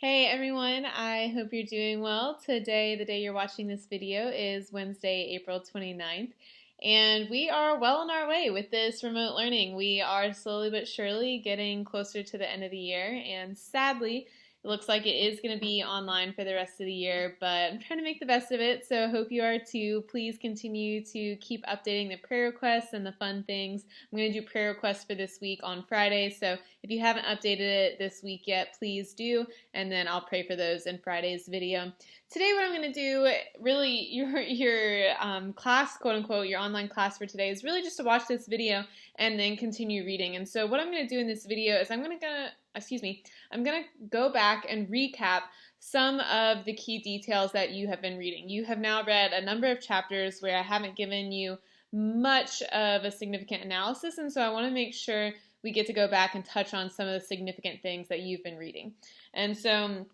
Hey everyone, I hope you're doing well. Today, the day you're watching this video, is Wednesday, April 29th, and we are well on our way with this remote learning. We are slowly but surely getting closer to the end of the year, and sadly, it looks like it is going to be online for the rest of the year, but I'm trying to make the best of it, so I hope you are too. Please continue to keep updating the prayer requests and the fun things. I'm going to do prayer requests for this week on Friday, so if you haven't updated it this week yet, please do, and then I'll pray for those in Friday's video. Today what I'm going to do, really your class, quote unquote, your online class for today is really just to watch this video and then continue reading. And so what I'm going to do in this video is I'm going to go back and recap some of the key details that you have been reading. You have now read a number of chapters where I haven't given you much of a significant analysis, and so I want to make sure we get to go back and touch on some of the significant things that you've been reading. And so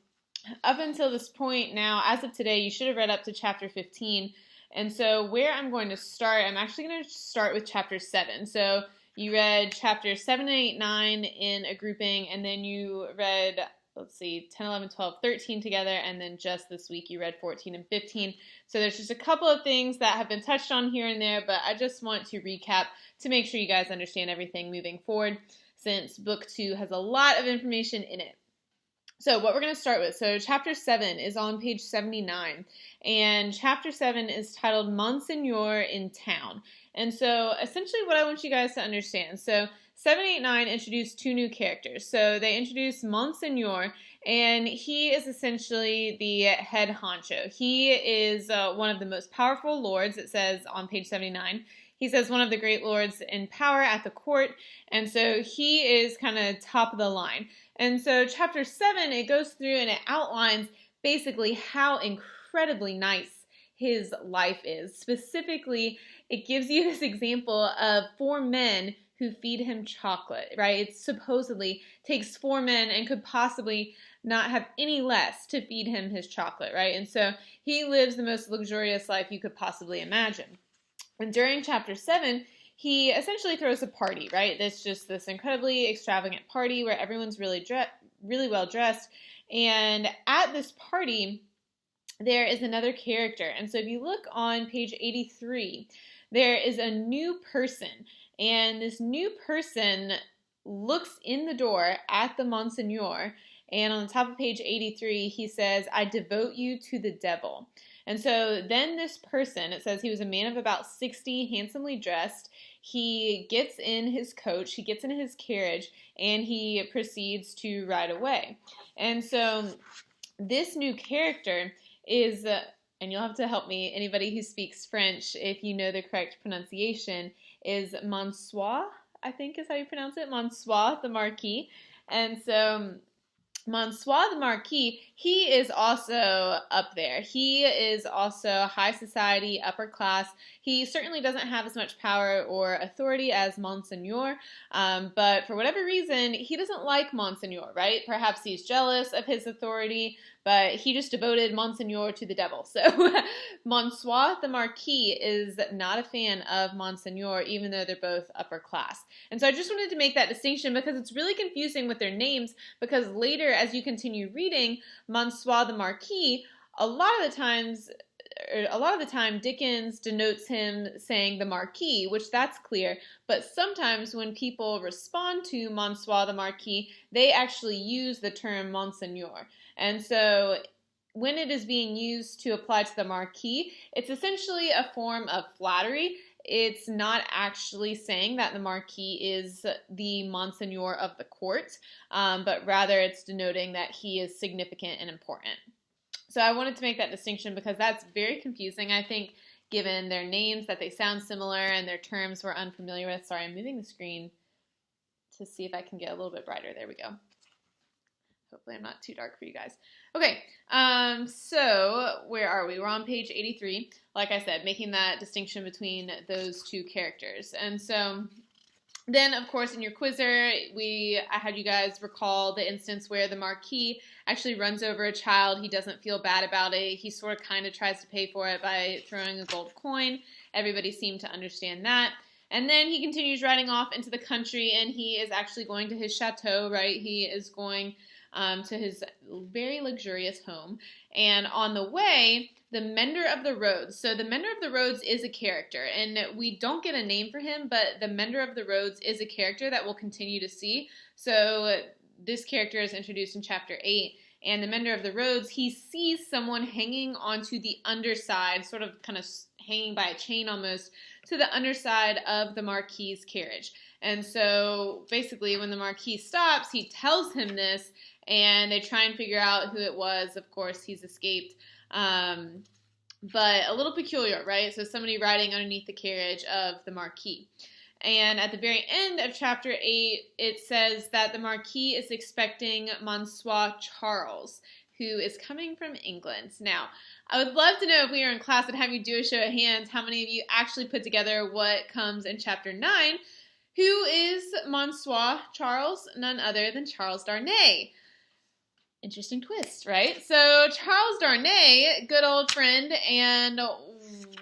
up until this point now, as of today, you should have read up to chapter 15. And so where I'm going to start, I'm actually going to start with chapter 7. So you read chapters 7, 8, 9 in a grouping, and then you read, 10, 11, 12, 13 together, and then just this week you read 14 and 15. So there's just a couple of things that have been touched on here and there, but I just want to recap to make sure you guys understand everything moving forward, since book 2 has a lot of information in it. So what we're going to start with, so chapter 7 is on page 79, and chapter 7 is titled Monsignor in Town. And so essentially what I want you guys to understand, so 7, 8, 9 introduced two new characters. So they introduced Monsignor, and he is essentially the head honcho. He is one of the most powerful lords, it says on page 79. He says one of the great lords in power at the court, and so he is kind of top of the line. And so chapter 7, it goes through and it outlines basically how incredibly nice his life is. Specifically, it gives you this example of 4 men who feed him chocolate, right? It supposedly takes 4 men and could possibly not have any less to feed him his chocolate, right? And so he lives the most luxurious life you could possibly imagine. And during chapter 7, he essentially throws a party, right? It's just this incredibly extravagant party where everyone's really well dressed. And at this party, there is another character. And so if you look on page 83, there is a new person. And this new person looks in the door at the Monsignor. And on the top of page 83, he says, "I devote you to the devil." And so then this person, it says he was a man of about 60, handsomely dressed. He gets in his coach, he gets in his carriage, and he proceeds to ride away. And so this new character is, and you'll have to help me, anybody who speaks French, if you know the correct pronunciation, is Monsois, I think is how you pronounce it, Monsois the Marquis. And so Monsois the Marquis, he is also up there. He is also high society, upper class. He certainly doesn't have as much power or authority as Monsignor, but for whatever reason, he doesn't like Monsignor, right? Perhaps he's jealous of his authority, but he just devoted Monsignor to the devil. So Monsois the Marquis is not a fan of Monsignor, even though they're both upper class. And so I just wanted to make that distinction because it's really confusing with their names, because later as you continue reading Monsois the Marquis, a lot of the time Dickens denotes him saying the Marquis, which that's clear, but sometimes when people respond to Monsois the Marquis, they actually use the term Monsignor. And so when it is being used to apply to the Marquis, it's essentially a form of flattery. It's not actually saying that the Marquis is the Monsignor of the court, but rather it's denoting that he is significant and important. So I wanted to make that distinction because that's very confusing, I think, given their names, that they sound similar and their terms we're unfamiliar with. Sorry, I'm moving the screen to see if I can get a little bit brighter. There we go. Hopefully I'm not too dark for you guys. Okay, so where are we? We're on page 83. Like I said, making that distinction between those two characters. And so then, of course, in your quizzer, I had you guys recall the instance where the Marquis actually runs over a child. He doesn't feel bad about it. He sort of kind of tries to pay for it by throwing a gold coin. Everybody seemed to understand that. And then he continues riding off into the country, and he is actually going to his chateau, right? He is going to his very luxurious home. And on the way, the Mender of the Roads. So the Mender of the Roads is a character, and we don't get a name for him, but the Mender of the Roads is a character that we'll continue to see. So this character is introduced in chapter 8, and the Mender of the Roads, he sees someone hanging onto the underside, sort of kind of hanging by a chain almost, to the underside of the Marquis's carriage. And so basically when the Marquis stops, he tells him this, and they try and figure out who it was. Of course, he's escaped. But a little peculiar, right? So somebody riding underneath the carriage of the Marquis. And at the very end of chapter 8, it says that the Marquis is expecting Monsieur Charles, who is coming from England. Now, I would love to know, if we were in class, and have you do a show of hands, how many of you actually put together what comes in chapter 9. Who is Monsieur Charles? None other than Charles Darnay. Interesting twist, right? So Charles Darnay, good old friend, and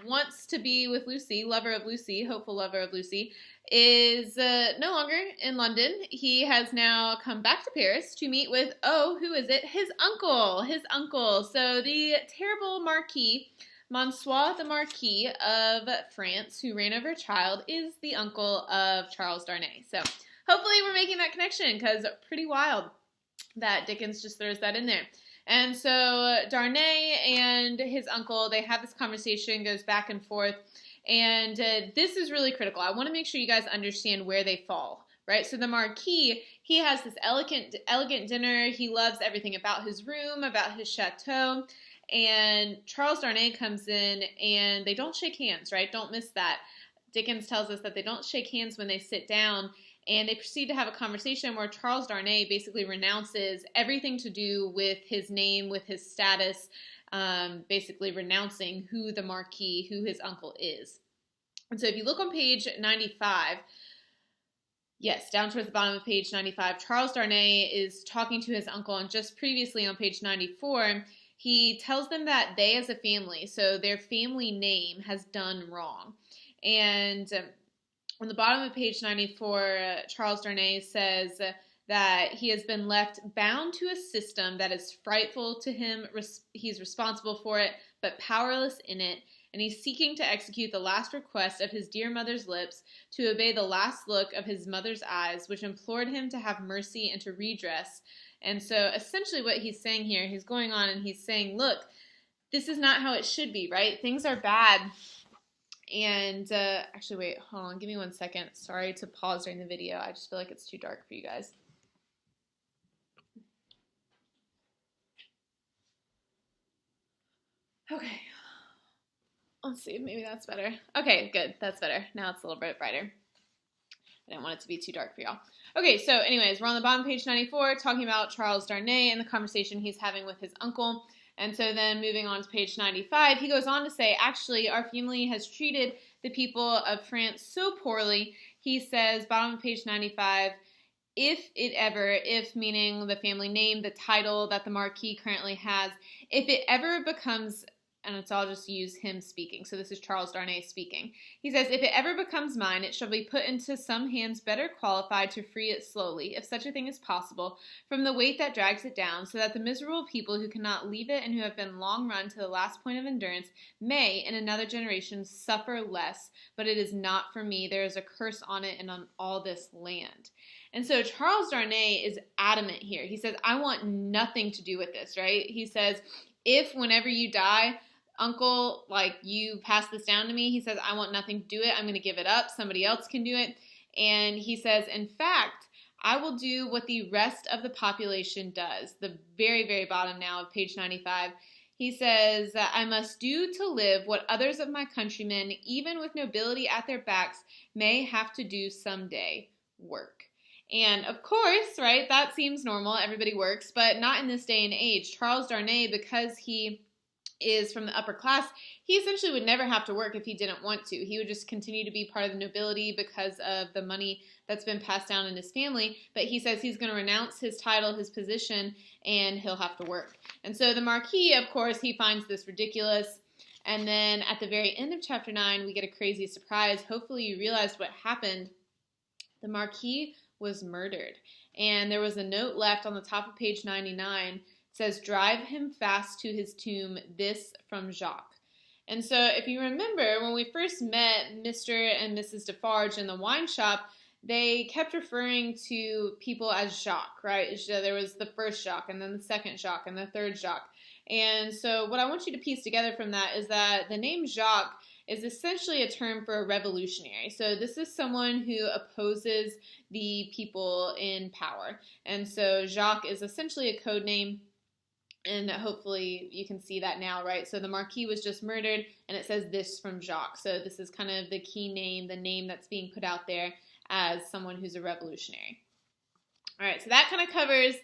wants to be with Lucy, lover of Lucy, hopeful lover of Lucy, is no longer in London. He has now come back to Paris to meet with, who is it? His uncle. So the terrible Marquis, Monsieur the Marquis of France, who ran over a child, is the uncle of Charles Darnay. So hopefully we're making that connection, because pretty wild that Dickens just throws that in there. And so Darnay and his uncle, they have this conversation, goes back and forth, and this is really critical. I want to make sure you guys understand where they fall, right? So the Marquis, he has this elegant dinner. He loves everything about his room, about his chateau, and Charles Darnay comes in, and they don't shake hands, right? Don't miss that. Dickens tells us that they don't shake hands when they sit down, and they proceed to have a conversation where Charles Darnay basically renounces everything to do with his name, with his status, basically renouncing who the Marquis, who his uncle is. And so if you look on page 95, yes, down towards the bottom of page 95, Charles Darnay is talking to his uncle, and just previously on page 94, he tells them that they as a family, so their family name, has done wrong. And on the bottom of page 94, Charles Darnay says that he has been left bound to a system that is frightful to him. He's responsible for it, but powerless in it. And he's seeking to execute the last request of his dear mother's lips, to obey the last look of his mother's eyes, which implored him to have mercy and to redress. And so essentially what he's saying here, he's going on and he's saying, look, this is not how it should be, right? Things are bad. And actually, wait, hold on, give me 1 second. Sorry to pause during the video. I just feel like it's too dark for you guys. Okay. Let's see, maybe that's better. Okay, good, that's better. Now it's a little bit brighter. I didn't want it to be too dark for y'all. Okay, so anyways, we're on the bottom of page 94 talking about Charles Darnay and the conversation he's having with his uncle. And so then moving on to page 95, he goes on to say, actually, our family has treated the people of France so poorly. He says, bottom of page 95, if meaning the family name, the title that the Marquis currently has, if it ever becomes, and it's all just use him speaking. So this is Charles Darnay speaking. He says, if it ever becomes mine, it shall be put into some hands better qualified to free it slowly, if such a thing is possible, from the weight that drags it down, so that the miserable people who cannot leave it and who have been long run to the last point of endurance may, in another generation, suffer less. But it is not for me. There is a curse on it and on all this land. And so Charles Darnay is adamant here. He says, I want nothing to do with this, right? He says, if whenever you die, uncle, like, you pass this down to me, he says, I want nothing to do it. I'm going to give it up. Somebody else can do it. And he says, in fact, I will do what the rest of the population does. The very, very bottom now of page 95. He says, I must do to live what others of my countrymen, even with nobility at their backs, may have to do someday, work. And of course, right, that seems normal. Everybody works, but not in this day and age. Charles Darnay, because he is from the upper class, he essentially would never have to work if he didn't want to. He would just continue to be part of the nobility because of the money that's been passed down in his family. But he says he's going to renounce his title, his position, and he'll have to work. And so the Marquis, of course, he finds this ridiculous. And then at the very end of chapter 9, we get a crazy surprise. Hopefully you realized what happened. The Marquis was murdered. and there was a note left on the top of page 99. It says, "Drive him fast to his tomb, this from Jacques." And so if you remember, when we first met Mr. and Mrs. Defarge in the wine shop, they kept referring to people as Jacques, right? So there was the first Jacques, and then the second Jacques, and the third Jacques. And so what I want you to piece together from that is that the name Jacques is essentially a term for a revolutionary. So this is someone who opposes the people in power. And so Jacques is essentially a code name. And hopefully you can see that now, right? So the Marquis was just murdered, and it says this from Jacques. So this is kind of the key name, the name that's being put out there as someone who's a revolutionary. All right, so that kind of covers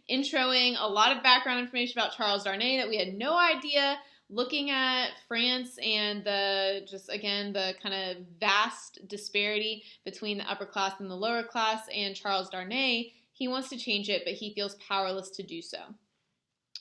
introing a lot of background information about Charles Darnay that we had no idea, looking at France and the kind of vast disparity between the upper class and the lower class, and Charles Darnay. He wants to change it, but he feels powerless to do so.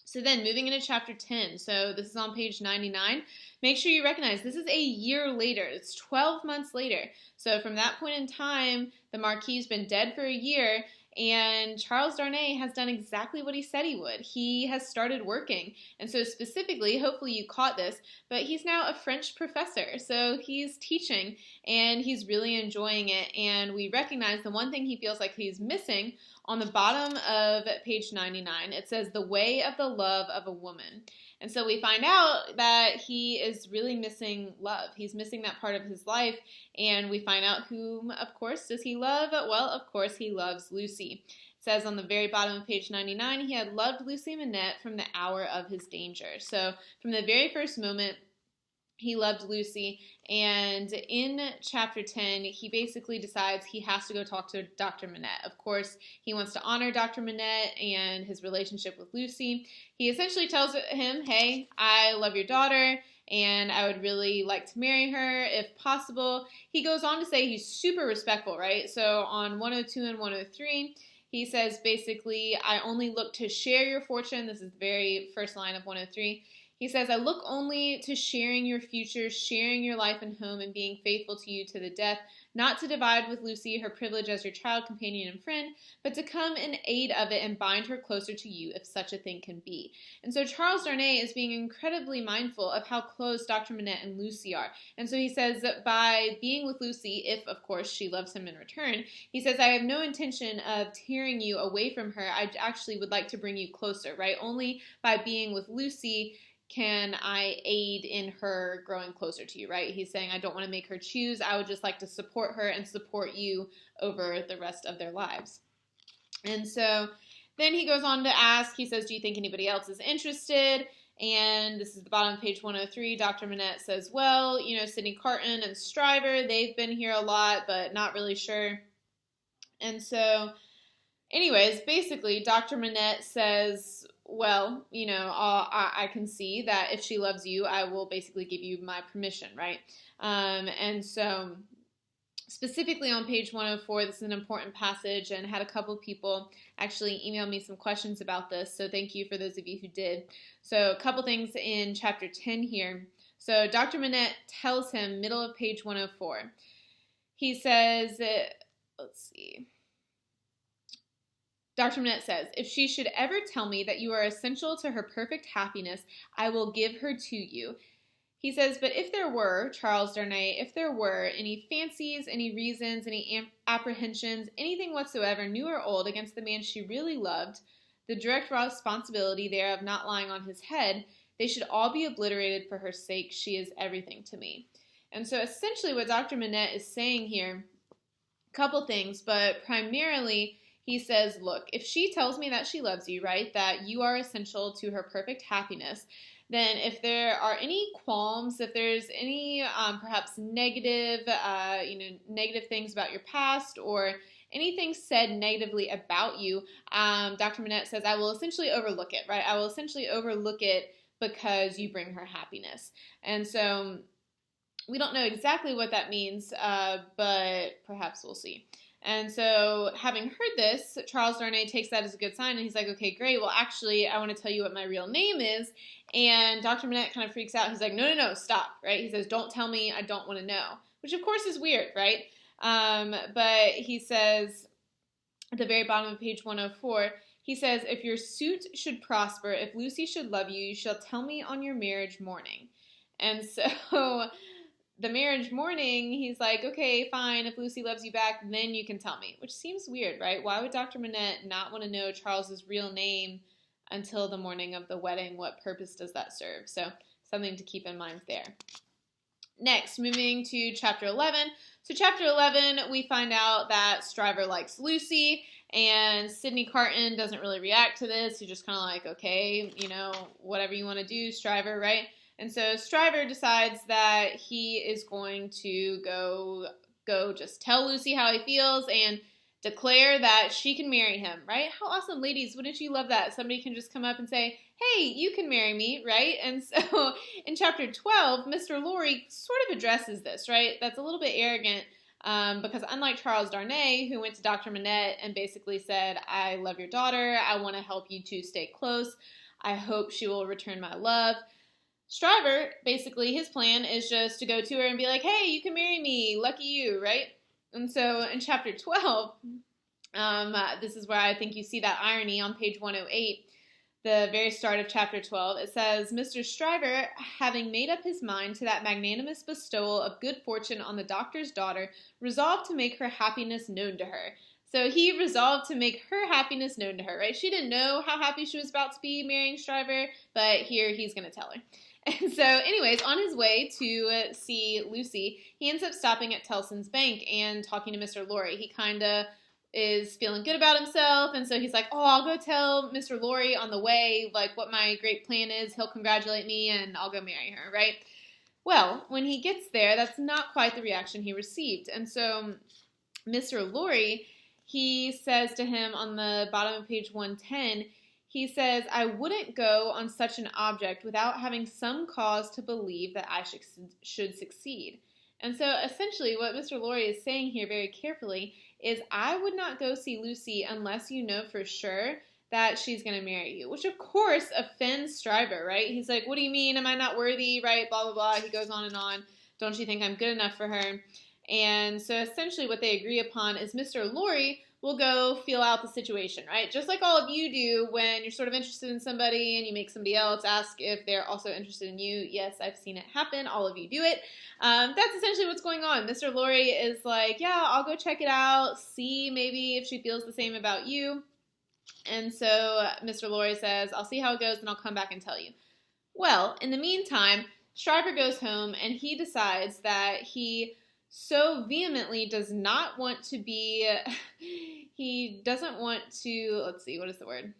So then moving into chapter 10, so this is on page 99, make sure you recognize this is a year later. It's 12 months later. So from that point in time, the Marquis has been dead for a year, and Charles Darnay has done exactly what he said he would. He has started working. And so specifically, hopefully you caught this, but he's now a French professor. So he's teaching, and he's really enjoying it. And we recognize the one thing he feels like he's missing on the bottom of page 99. It says, "The way of the love of a woman." And so we find out that he is really missing love. He's missing that part of his life. And we find out whom, of course, does he love? Well, of course, he loves Lucy. It says on the very bottom of page 99, he had loved Lucy Manette from the hour of his danger. So from the very first moment, he loved Lucy, and in chapter 10, he basically decides he has to go talk to Dr. Manette. Of course, he wants to honor Dr. Manette and his relationship with Lucy. He essentially tells him, "Hey, I love your daughter, and I would really like to marry her if possible." He goes on to say he's super respectful, right? So on 102 and 103, he says basically, "I only look to share your fortune." This is the very first line of 103. He says, "I look only to sharing your future, sharing your life and home, and being faithful to you to the death, not to divide with Lucy her privilege as your child, companion, and friend, but to come in aid of it and bind her closer to you, if such a thing can be." And so Charles Darnay is being incredibly mindful of how close Dr. Manette and Lucy are. And so he says that by being with Lucy, if, of course, she loves him in return, he says, "I have no intention of tearing you away from her. I actually would like to bring you closer," right? Only by being with Lucy can I aid in her growing closer to you, right? He's saying, I don't want to make her choose. I would just like to support her and support you over the rest of their lives. And so then he goes on to ask, he says, "Do you think anybody else is interested?" And this is the bottom of page 103. Dr. Manette says, "Well, Sidney Carton and Stryver, they've been here a lot, but not really sure." And so anyways, basically, Dr. Manette says, "Well, I can see that if she loves you, I will basically give you my permission," right? And so specifically on page 104, this is an important passage, and had a couple people actually email me some questions about this, so thank you for those of you who did. So a couple things in chapter 10 here. So Dr. Manette tells him, middle of page 104, he says, let's see. Dr. Manette says, "If she should ever tell me that you are essential to her perfect happiness, I will give her to you." He says, "But if there were, Charles Darnay, if there were any fancies, any reasons, any apprehensions, anything whatsoever, new or old, against the man she really loved, the direct responsibility thereof not lying on his head, they should all be obliterated for her sake. She is everything to me." And so essentially what Dr. Manette is saying here, a couple things, but primarily he says, look, if she tells me that she loves you, right, that you are essential to her perfect happiness, then if there are any qualms, if there's any perhaps negative things about your past or anything said negatively about you, Dr. Manette says, I will essentially overlook it, right? I will essentially overlook it because you bring her happiness. And so we don't know exactly what that means, but perhaps we'll see. And so having heard this, Charles Darnay takes that as a good sign, and he's like, okay, great. Well, actually, I want to tell you what my real name is. And Dr. Manette kind of freaks out. He's like, no, stop, right? He says, don't tell me. I don't want to know, which of course is weird, right? But he says, at the very bottom of page 104, he says, if your suit should prosper, if Lucy should love you, you shall tell me on your marriage morning. And so the marriage morning, he's like, okay, fine, if Lucy loves you back, then you can tell me. Which seems weird, right? Why would Dr. Manette not want to know Charles's real name until the morning of the wedding? What purpose does that serve? So something to keep in mind there. Next, moving to chapter 11. So chapter 11, we find out that Stryver likes Lucy, and Sydney Carton doesn't really react to this. He's just kind of like, okay, you know, whatever you want to do, Stryver, right? And so Stryver decides that he is going to go just tell Lucy how he feels and declare that she can marry him, right? How awesome, ladies. Wouldn't you love that? Somebody can just come up and say, hey, you can marry me, right? And so in chapter 12, Mr. Lorry sort of addresses this, right? That's a little bit arrogant because unlike Charles Darnay, who went to Dr. Manette and basically said, I love your daughter. I want to help you two stay close. I hope she will return my love. Stryver, basically, his plan is just to go to her and be like, hey, you can marry me. Lucky you, right? And so in chapter 12, this is where I think you see that irony on page 108, the very start of chapter 12. It says, Mr. Stryver, having made up his mind to that magnanimous bestowal of good fortune on the doctor's daughter, resolved to make her happiness known to her. So he resolved to make her happiness known to her, right? She didn't know how happy she was about to be marrying Stryver, but here he's going to tell her. And so, anyways, on his way to see Lucy, he ends up stopping at Tellson's Bank and talking to Mr. Lorry. He kind of is feeling good about himself, and so he's like, oh, I'll go tell Mr. Lorry on the way, like, what my great plan is. He'll congratulate me, and I'll go marry her, right? Well, when he gets there, that's not quite the reaction he received. And so Mr. Lorry, he says to him on the bottom of page 110, he says, I wouldn't go on such an object without having some cause to believe that I should succeed. And so essentially what Mr. Lorry is saying here very carefully is I would not go see Lucy unless you know for sure that she's going to marry you, which of course offends Stryver, right? He's like, what do you mean? Am I not worthy? Right? Blah, blah, blah. He goes on and on. Don't you think I'm good enough for her? And so essentially what they agree upon is Mr. Lorry will go feel out the situation, right? Just like all of you do when you're sort of interested in somebody and you make somebody else ask if they're also interested in you. Yes, I've seen it happen. All of you do it. That's essentially what's going on. Mr. Lorry is like, yeah, I'll go check it out, see maybe if she feels the same about you. And so Mr. Lorry says, I'll see how it goes and I'll come back and tell you. Well, in the meantime, Stryver goes home and he decides that he so vehemently does not want to be, he doesn't want to, let's see, what is the word?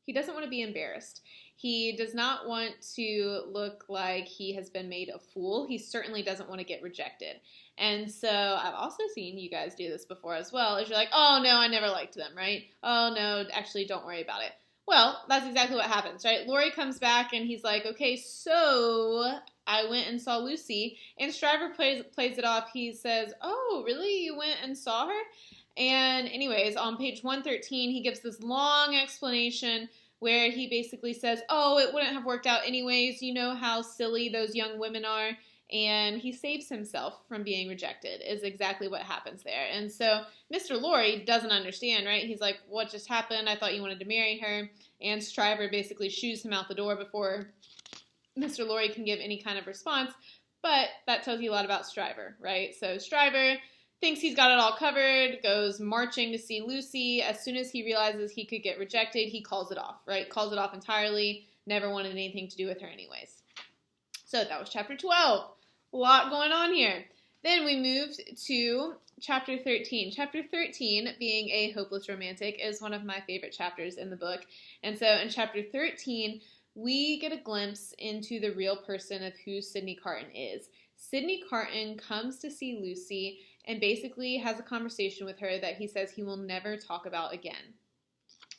He doesn't want to be embarrassed. He does not want to look like he has been made a fool. He certainly doesn't want to get rejected. And so I've also seen you guys do this before as well, is you're like, oh no, I never liked them, right? Oh no, actually don't worry about it. Well, that's exactly what happens, right? Lorry comes back and he's like, okay, so I went and saw Lucy, and Stryver plays it off. He says, oh, really? You went and saw her? And anyways, on page 113, he gives this long explanation where he basically says, oh, it wouldn't have worked out anyways. You know how silly those young women are. And he saves himself from being rejected is exactly what happens there. And so Mr. Lorry doesn't understand, right? He's like, what just happened? I thought you wanted to marry her. And Stryver basically shoos him out the door before Mr. Lorry can give any kind of response. But that tells you a lot about Stryver, right? So Stryver thinks he's got it all covered, goes marching to see Lucy. As soon as he realizes he could get rejected, he calls it off, right? Calls it off entirely, never wanted anything to do with her anyways. So that was chapter 12. A lot going on here. Then we moved to chapter 13. Chapter 13, being a hopeless romantic, is one of my favorite chapters in the book. And so in chapter 13, we get a glimpse into the real person of who Sydney Carton is. Sydney Carton comes to see Lucy and basically has a conversation with her that he says he will never talk about again.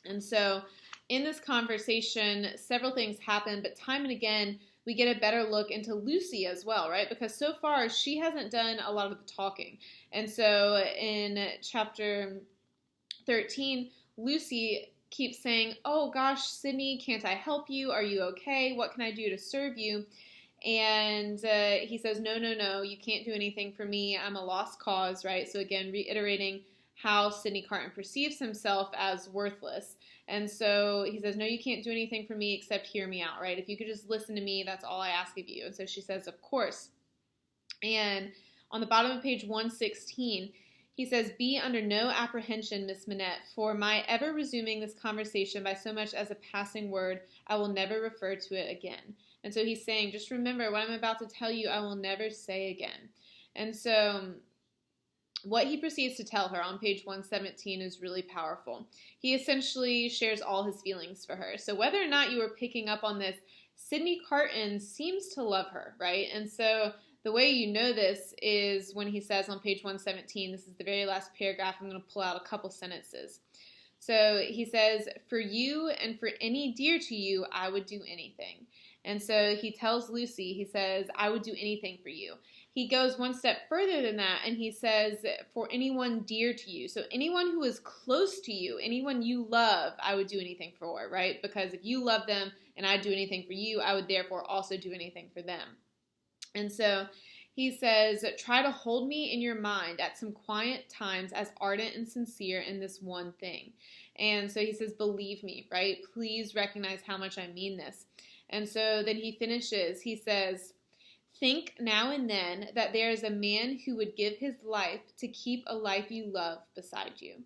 And so in this conversation, several things happen, but time and again, we get a better look into Lucy as well, right? Because so far, she hasn't done a lot of the talking. And so in chapter 13, Lucy keeps saying, oh gosh, Sydney, can't I help you? Are you okay? What can I do to serve you? And he says, no, no, no, you can't do anything for me. I'm a lost cause, right? So again, reiterating how Sydney Carton perceives himself as worthless. And so he says, no, you can't do anything for me except hear me out, right? If you could just listen to me, that's all I ask of you. And so she says, of course. And on the bottom of page 116, he says, be under no apprehension, Miss Manette, for my ever resuming this conversation by so much as a passing word, I will never refer to it again. And so he's saying, just remember what I'm about to tell you, I will never say again. And so what he proceeds to tell her on page 117 is really powerful. He essentially shares all his feelings for her. So whether or not you were picking up on this, Sydney Carton seems to love her, right? And so the way you know this is when he says on page 117, this is the very last paragraph, I'm going to pull out a couple sentences. So he says, for you and for any dear to you, I would do anything. And so he tells Lucy, he says, I would do anything for you. He goes one step further than that, and he says, for anyone dear to you. So anyone who is close to you, anyone you love, I would do anything for, right? Because if you love them and I'd do anything for you, I would therefore also do anything for them. And so he says, try to hold me in your mind at some quiet times as ardent and sincere in this one thing. And so he says, believe me, right? Please recognize how much I mean this. And so then he finishes, he says, think now and then that there is a man who would give his life to keep a life you love beside you.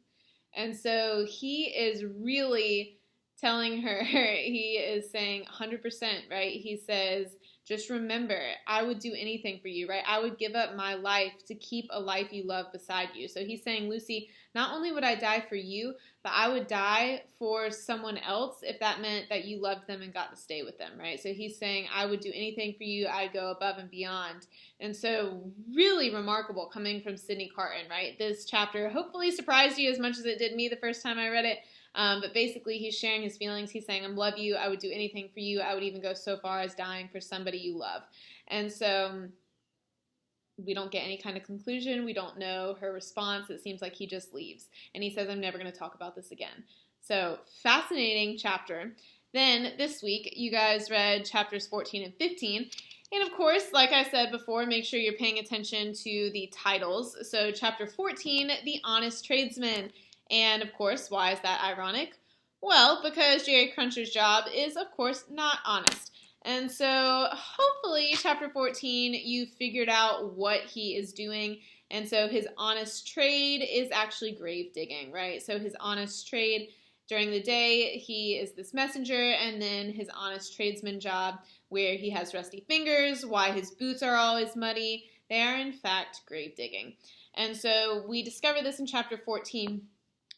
And so he is really telling her, he is saying 100%, right? He says, just remember, I would do anything for you, right? I would give up my life to keep a life you love beside you. So he's saying, Lucy, not only would I die for you, but I would die for someone else if that meant that you loved them and got to stay with them, right? So he's saying, I would do anything for you. I'd go above and beyond. And so really remarkable coming from Sydney Carton, right? This chapter hopefully surprised you as much as it did me the first time I read it. But basically, he's sharing his feelings. He's saying, I love you. I would do anything for you. I would even go so far as dying for somebody you love. And so we don't get any kind of conclusion. We don't know her response. It seems like he just leaves. And he says, I'm never going to talk about this again. So fascinating chapter. Then this week, you guys read chapters 14 and 15. And of course, like I said before, make sure you're paying attention to the titles. So chapter 14, The Honest Tradesman. And, of course, why is that ironic? Well, because Jerry Cruncher's job is, of course, not honest. And so, hopefully, chapter 14, you figured out what he is doing. And so, his honest trade is actually grave digging, right? So, his honest trade during the day, he is this messenger. And then his honest tradesman job, where he has rusty fingers, why his boots are always muddy, they are, in fact, grave digging. And so, we discover this in chapter 14.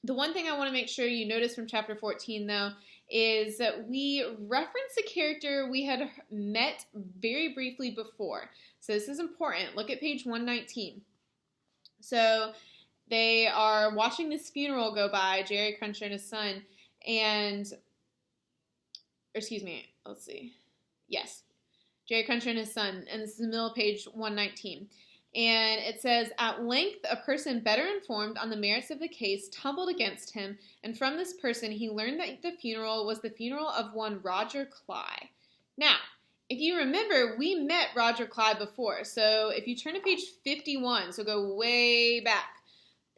The one thing I want to make sure you notice from chapter 14, though, is that we reference a character we had met very briefly before. So this is important. Look at page 119. So they are watching this funeral go by, Jerry Cruncher and his son, and, excuse me, let's see. Yes, Jerry Cruncher and his son, and this is the middle of page 119. And it says, at length, a person better informed on the merits of the case tumbled against him, and from this person he learned that the funeral was the funeral of one Roger Cly. Now, if you remember, we met Roger Cly before, so if you turn to page 51, so go way back,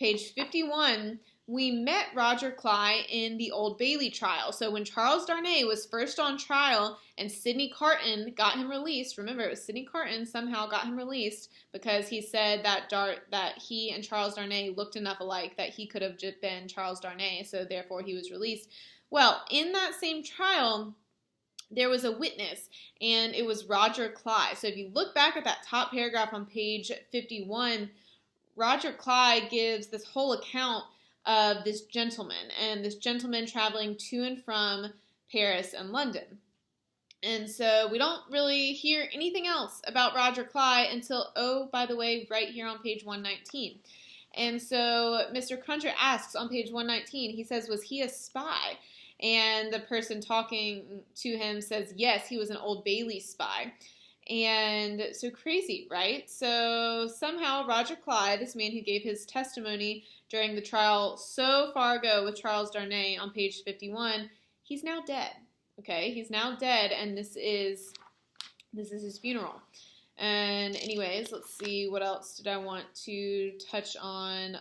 page 51, we met Roger Cly in the Old Bailey trial. So when Charles Darnay was first on trial and Sydney Carton got him released, remember it was Sydney Carton somehow got him released because he said that he and Charles Darnay looked enough alike that he could have just been Charles Darnay, so therefore he was released. Well, in that same trial, there was a witness, and it was Roger Cly. So if you look back at that top paragraph on page 51, Roger Cly gives this whole account of this gentleman, and this gentleman traveling to and from Paris and London. And so we don't really hear anything else about Roger Cly until, oh, by the way, right here on page 119. And so Mr. Cruncher asks on page 119, he says, was he a spy? And the person talking to him says, yes, he was an Old Bailey spy. And so crazy, right? So somehow Roger Cly, this man who gave his testimony during the trial so far ago with Charles Darnay on page 51, he's now dead. Okay, he's now dead, and this is This is his funeral. And anyways, let's see, what else did I want to touch on?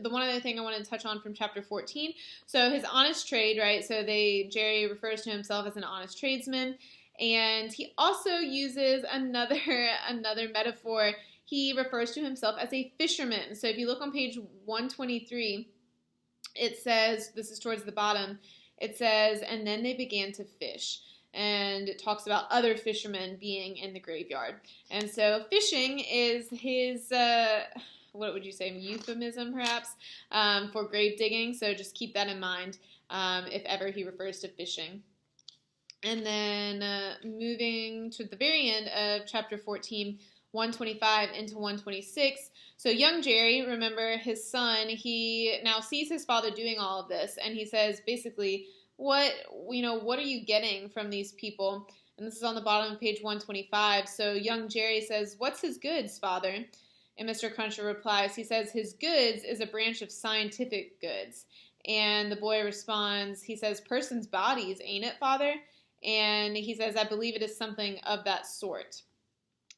The one other thing I wanted to touch on from chapter 14. So his honest trade, right? So Jerry refers to himself as an honest tradesman, and he also uses another metaphor. He refers to himself as a fisherman. So if you look on page 123, it says, this is towards the bottom, it says, and then they began to fish. And it talks about other fishermen being in the graveyard. And so fishing is his, what would you say, euphemism perhaps, for grave digging. So just keep that in mind if ever he refers to fishing. And then moving to the very end of chapter 14, 125 into 126. So young Jerry, remember his son, he now sees his father doing all of this. And he says basically, what are you getting from these people? And this is on the bottom of page 125. So young Jerry says, what's his goods, father? And Mr. Cruncher replies, he says, his goods is a branch of scientific goods. And the boy responds, he says, persons' bodies, ain't it, father? And he says, I believe it is something of that sort.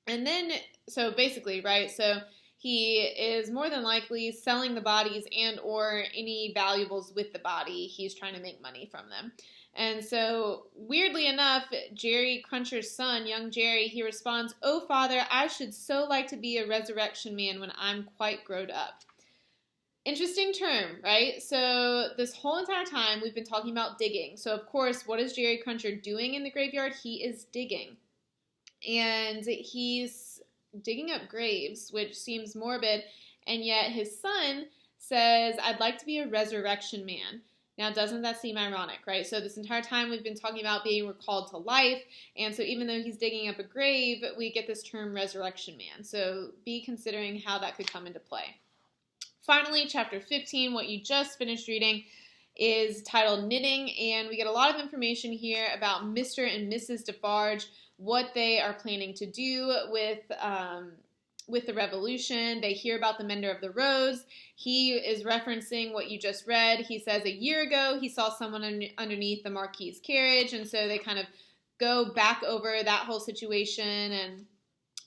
And then, so basically, right, so he is more than likely selling the bodies and or any valuables with the body. He's trying to make money from them. And so, weirdly enough, Jerry Cruncher's son, young Jerry, he responds, oh, father, I should so like to be a resurrection man when I'm quite grown up. Interesting term, right? So this whole entire time we've been talking about digging. So, of course, what is Jerry Cruncher doing in the graveyard? He is digging. And he's digging up graves, which seems morbid, and yet his son says, I'd like to be a resurrection man. Now, doesn't that seem ironic, right? So this entire time we've been talking about being recalled to life, and so even though he's digging up a grave, we get this term resurrection man. So be considering how that could come into play. Finally, chapter 15, what you just finished reading, is titled Knitting, and we get a lot of information here about Mr. and Mrs. Defarge, what they are planning to do with the revolution. They hear about the mender of the roads. He is referencing what you just read. He says a year ago he saw someone underneath the Marquis's carriage, and so they kind of go back over that whole situation. And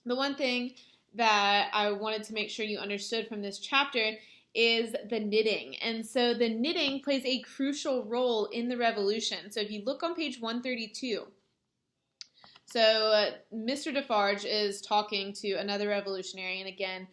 the one thing that I wanted to make sure you understood from this chapter is the knitting. And so the knitting plays a crucial role in the revolution. So if you look on page 132, so Mr. Defarge is talking to another revolutionary, and again,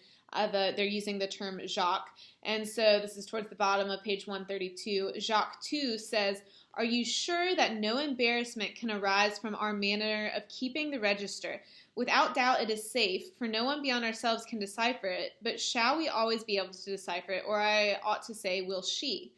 they're using the term Jacques. And so this is towards the bottom of page 132. Jacques 2 says, are you sure that no embarrassment can arise from our manner of keeping the register? Without doubt it is safe, for no one beyond ourselves can decipher it, but shall we always be able to decipher it? Or I ought to say, will she?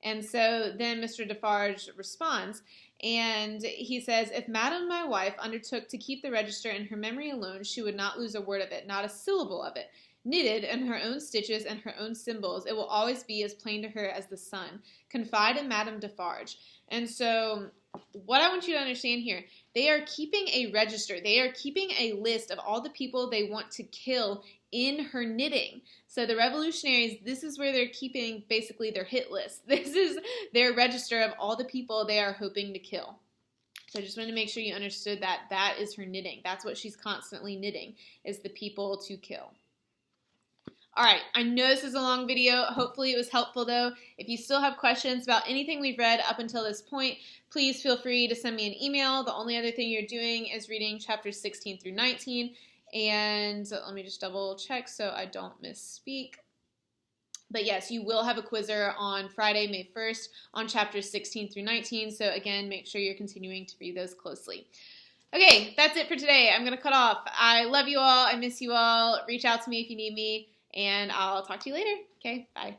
And so then Mr. Defarge responds, and he says, if Madam my wife undertook to keep the register in her memory alone, she would not lose a word of it, not a syllable of it. Knitted in her own stitches and her own symbols, it will always be as plain to her as the sun. Confide in Madame Defarge. And so what I want you to understand here, they are keeping a register. They are keeping a list of all the people they want to kill in her knitting. So the revolutionaries, this is where they're keeping basically their hit list. This is their register of all the people they are hoping to kill. So I just wanted to make sure you understood that that is her knitting. That's what she's constantly knitting, is the people to kill. All right, I know this is a long video. Hopefully it was helpful, though. If you still have questions about anything we've read up until this point, please feel free to send me an email. The only other thing you're doing is reading chapters 16 through 19. And let me just double check so I don't misspeak. But yes, you will have a quizzer on Friday, May 1st on chapters 16 through 19. So again, make sure you're continuing to read those closely. Okay, that's it for today. I'm going to cut off. I love you all. I miss you all. Reach out to me if you need me. And I'll talk to you later. Okay, bye.